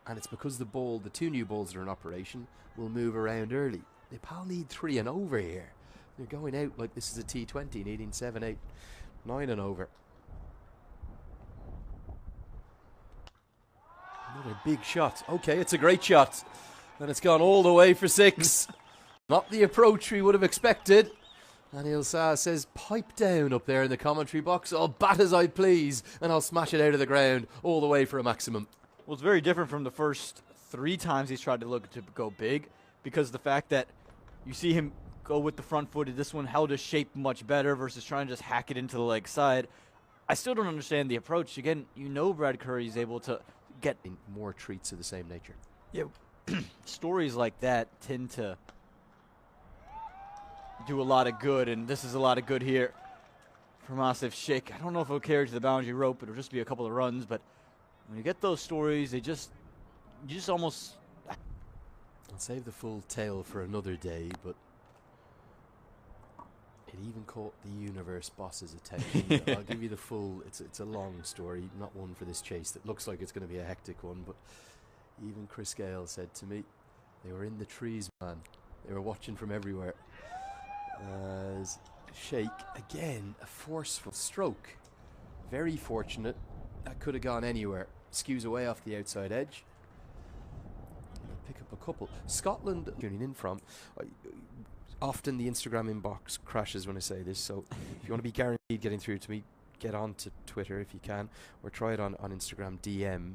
And it's because the ball, the two new balls that are in operation, will move around early. Nepal need 3 and over here. They're going out like this is a T20, needing 7, 8, 9 and over. Another big shot. Okay, it's a great shot. And it's gone all the way for 6. Not the approach we would have expected. And Ilsa says, pipe down up there in the commentary box. I'll bat as I please, and I'll smash it out of the ground all the way for a maximum. Well, it's very different from the first 3 times he's tried to look to go big, because the fact that you see him go with the front footed, this one held his shape much better versus trying to just hack it into the leg side. I still don't understand the approach. Again, you know Brad Curry's able to get more treats of the same nature. Yeah, stories like that tend to do a lot of good, and this is a lot of good here from Asif Sheikh. I don't know if it'll carry to the boundary rope, but it'll just be a couple of runs, but when you get those stories, you just almost... I'll save the full tale for another day, but it even caught the universe boss's attention. I'll give you the full... It's a long story, not one for this chase that looks like it's going to be a hectic one, but even Chris Gale said to me, they were in the trees, man. They were watching from everywhere. As Sheikh, again, a forceful stroke. Very fortunate. That could have gone anywhere. Skews away off the outside edge. Pick up a couple. Scotland, tuning in from, often the Instagram inbox crashes when I say this, so if you want to be guaranteed getting through to me, get on to Twitter if you can, or try it on Instagram DM.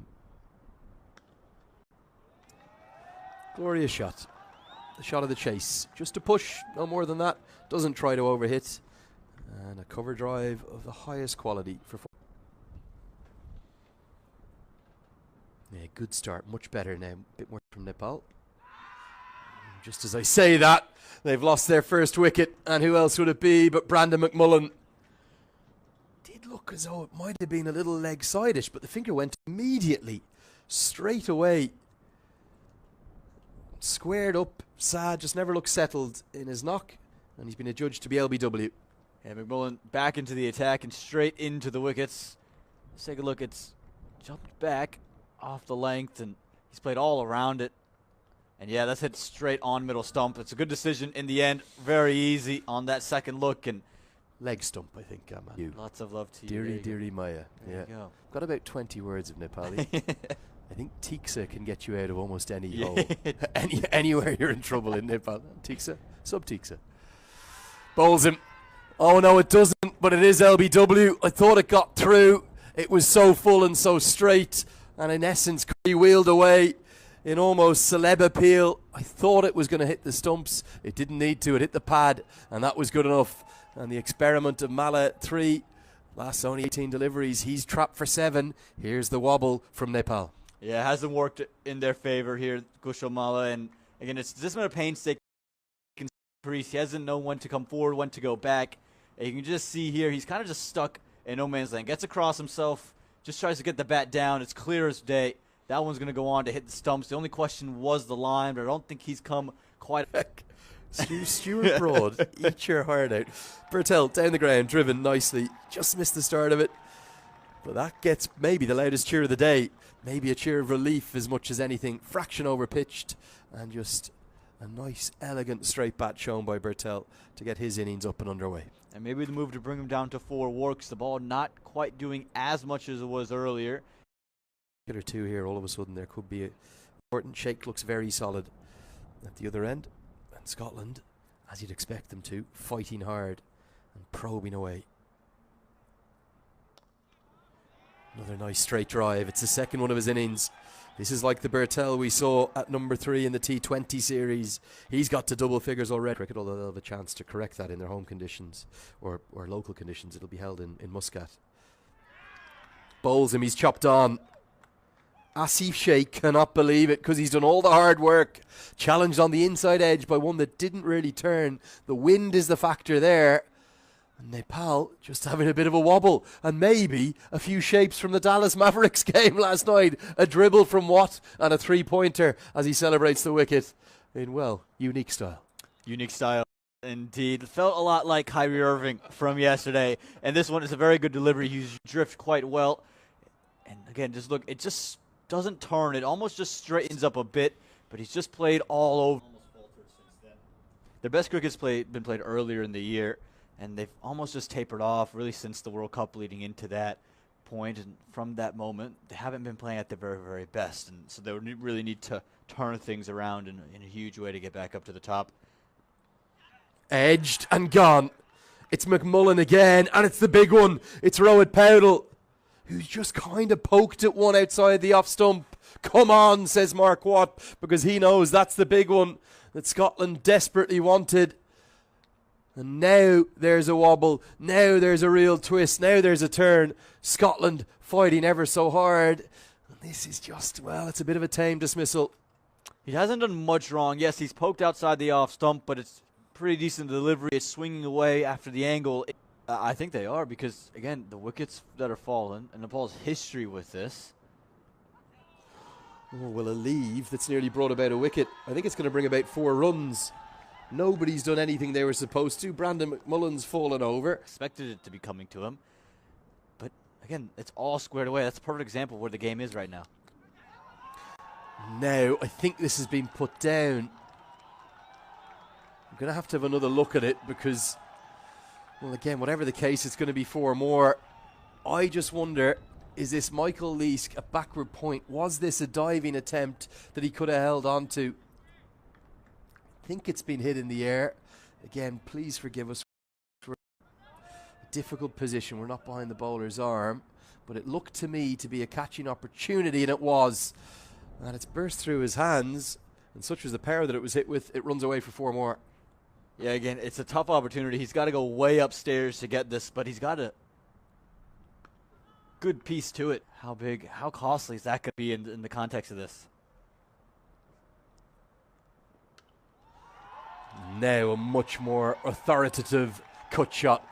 Glorious shot. The shot of the chase. Just a push, no more than that. Doesn't try to overhit. And a cover drive of the highest quality for... Yeah, good start. Much better now. A bit more from Nepal. Just as I say that, they've lost their first wicket. And who else would it be but Brandon McMullen? Did look as though it might have been a little leg side-ish, but the finger went immediately, straight away. Squared up, sad, just never looked settled in his knock, and he's been adjudged to be LBW. Yeah, McMullen back into the attack and straight into the wickets. Let's take a look. It's jumped back off the length, and he's played all around it. And yeah, that's hit straight on middle stump. It's a good decision in the end. Very easy on that second look. And leg stump, I think. Lots of love to you. Deary Maya. There you go. Got about 20 words of Nepali. I think Tiksa can get you out of almost any hole. Anywhere you're in trouble in Nepal. Tiksa? Sub-Tiksa. Bowls him. Oh, no, it doesn't, but it is LBW. I thought it got through. It was so full and so straight. And in essence, he wheeled away in almost celeb appeal. I thought it was going to hit the stumps. It didn't need to. It hit the pad, and that was good enough. And the experiment of Mala 3. Last only 18 deliveries. He's trapped for 7. Here's the wobble from Nepal. Yeah, it hasn't worked in their favor here, Kushal Mala. And again, it's just been a painstaking crease. He hasn't known when to come forward, when to go back. And you can just see here, he's kind of just stuck in no man's land. Gets across himself, just tries to get the bat down. It's clear as day. That one's going to go on to hit the stumps. The only question was the line, but I don't think he's come quite... Stuart Broad, eat your heart out. Bertel down the ground, driven nicely. Just missed the start of it. But that gets maybe the loudest cheer of the day. Maybe a cheer of relief as much as anything. Fraction over pitched, and just a nice, elegant straight bat shown by Bertel to get his innings up and underway. And maybe the move to bring him down to 4 works. The ball not quite doing as much as it was earlier. Or 2 here, all of a sudden there could be a important. Sheikh looks very solid at the other end. And Scotland, as you'd expect them to, fighting hard and probing away. Another nice straight drive. It's the second one of his innings. This is like the Bertel we saw at number 3 in the T20 series. He's got to double figures already. Although they'll have a chance to correct that in their home conditions or local conditions. It'll be held in Muscat. Bowls him. He's chopped on. Asif Sheikh cannot believe it because he's done all the hard work. Challenged on the inside edge by one that didn't really turn. The wind is the factor there. And Nepal just having a bit of a wobble. And maybe a few shapes from the Dallas Mavericks game last night. A dribble from Watt and a 3-pointer as he celebrates the wicket in, well, unique style. Unique style. Indeed. It felt a lot like Kyrie Irving from yesterday. And this one is a very good delivery. He's drifted quite well. And again, just look, it just doesn't turn. It almost just straightens up a bit, but he's just played all over. Almost faltered since then. Their best cricket's been played earlier in the year, and they've almost just tapered off really since the World Cup leading into that point. And from that moment, they haven't been playing at their very, very best. And so they really need to turn things around in a huge way to get back up to the top. Edged and gone. It's McMullen again, and it's the big one. It's Rohit Powdell, who's just kind of poked at one outside the off stump. Come on, says Mark Watt, because he knows that's the big one that Scotland desperately wanted. And now there's a wobble. Now there's a real twist. Now there's a turn. Scotland fighting ever so hard. And this is just, well, it's a bit of a tame dismissal. He hasn't done much wrong. Yes, he's poked outside the off stump, but it's pretty decent delivery. It's swinging away after the angle. I think they are because, again, the wickets that are fallen and Nepal's history with this. Oh, well, a leave that's nearly brought about a wicket. I think it's going to bring about 4 runs. Nobody's done anything they were supposed to. Brandon McMullen's fallen over. Expected it to be coming to him. But, again, it's all squared away. That's a perfect example of where the game is right now. Now, I think this has been put down. I'm going to have another look at it because, well, again, whatever the case, it's going to be 4 more. I just wonder, is this Michael Leask a backward point? Was this a diving attempt that he could have held on to? I think it's been hit in the air. Again, please forgive us. We're in a difficult position. We're not behind the bowler's arm. But it looked to me to be a catching opportunity, and it was. And it's burst through his hands. And such was the power that it was hit with, it runs away for 4 more. Yeah, again, it's a tough opportunity. He's got to go way upstairs to get this, but he's got a good piece to it. How big, how costly is that going to be in the context of this? Now a much more authoritative cut shot.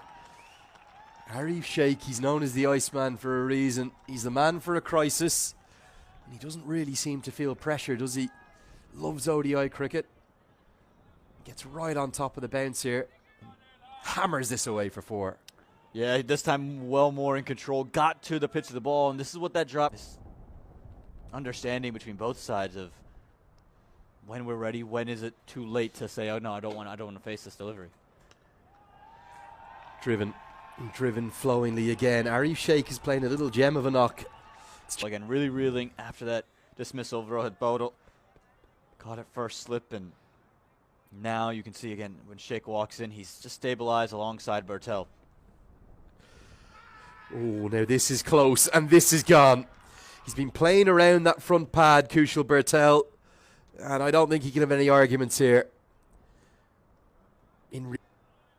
Arif Sheikh, he's known as the Iceman for a reason. He's the man for a crisis. And he doesn't really seem to feel pressure, does he? Loves ODI cricket. Gets right on top of the bounce here. Hammers this away for 4. Yeah, this time well more in control. Got to the pitch of the ball, and this is what that drop is. Understanding between both sides of when we're ready, when is it too late to say, oh no, I don't want to face this delivery. Driven flowingly again. Arif Sheikh is playing a little gem of a knock. Again, really reeling after that dismissal of Rohit Powdell. Caught it first slip, and now you can see again when Sheikh walks in, he's just stabilized alongside Bertel. Oh, now this is close, and this is gone. He's been playing around that front pad, Kushal Bertel, and I don't think he can have any arguments here. He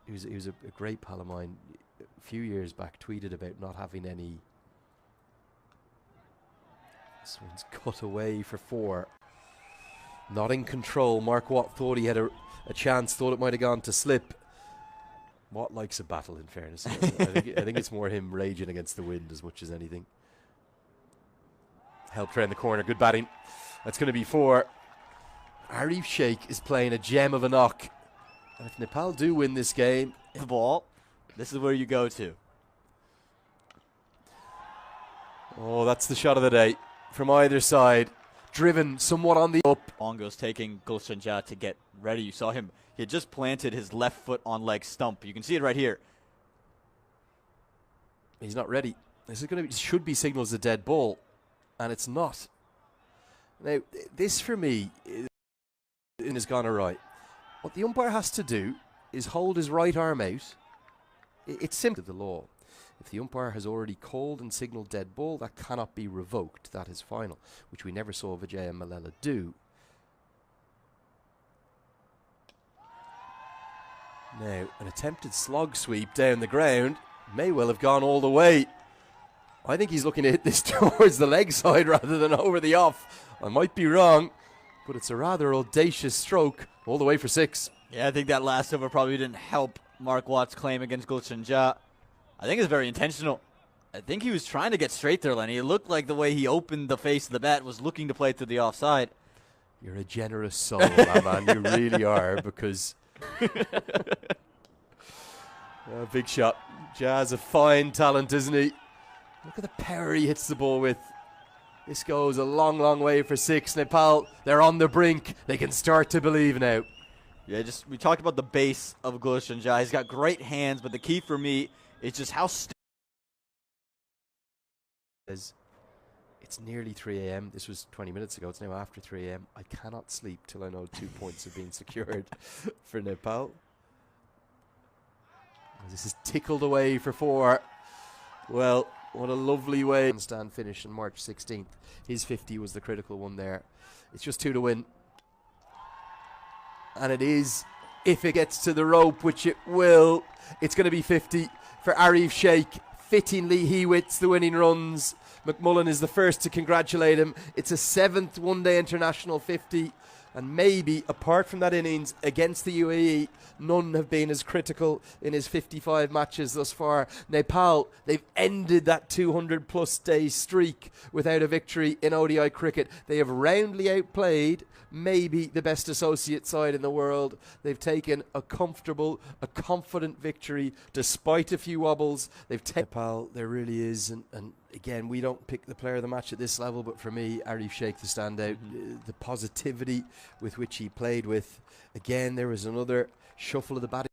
was a great pal of mine a few years back, tweeted about not having any. This one's cut away for 4. Not in control. Mark Watt thought he had a chance, thought it might have gone to slip. Watt likes a battle, in fairness. I think it's more him raging against the wind as much as anything. Helped around the corner. Good batting. That's going to be 4. Arif Sheikh is playing a gem of a knock. And if Nepal do win this game... The ball, this is where you go to. Oh, that's the shot of the day. From either side. Driven somewhat on the up. Ongo's taking Gulshan Jha to get ready. You saw him. He had just planted his left foot on leg stump. You can see it right here. He's not ready. This is going to should be signaled as a dead ball, and it's not. Now, this for me is gone awry. What the umpire has to do is hold his right arm out. It's simple to the law. If the umpire has already called and signalled dead ball, that cannot be revoked. That is final, which we never saw Vijay and Malala do. Now, an attempted slog sweep down the ground may well have gone all the way. I think he's looking to hit this towards the leg side rather than over the off. I might be wrong, but it's a rather audacious stroke all the way for 6. Yeah, I think that last over probably didn't help Mark Watt's claim against Gulshan Jha. I think it's very intentional. I think he was trying to get straight there, Lenny. It looked like the way he opened the face of the bat was looking to play to the offside. You're a generous soul, my man. You really are, because... big shot. Jha's a fine talent, isn't he? Look at the power he hits the ball with. This goes a long, long way for 6. Nepal, they're on the brink. They can start to believe now. Yeah, we talked about the base of Gulshanjai. He's got great hands, but the key for me is just how It's nearly 3 a.m. This was 20 minutes ago. It's now after 3 a.m. I cannot sleep till I know 2 points have been secured for Nepal. This is tickled away for 4. Well, what a lovely way. Stand finish on March 16th. His 50 was the critical one there. It's just 2 to win. And it is, if it gets to the rope, which it will, it's going to be 50 for Arif Sheikh. Fittingly, he wins the winning runs. McMullen is the first to congratulate him. It's a 7th one-day international 50. And maybe, apart from that innings against the UAE, none have been as critical in his 55 matches thus far. Nepal, they've ended that 200-plus day streak without a victory in ODI cricket. They have roundly outplayed maybe the best associate side in the world. They've taken a comfortable, a confident victory despite a few wobbles. They've taken Nepal, there really is, and again, we don't pick the player of the match at this level, but for me, Arif Sheikh the standout. The positivity with which he played with. Again, there was another shuffle of the batting.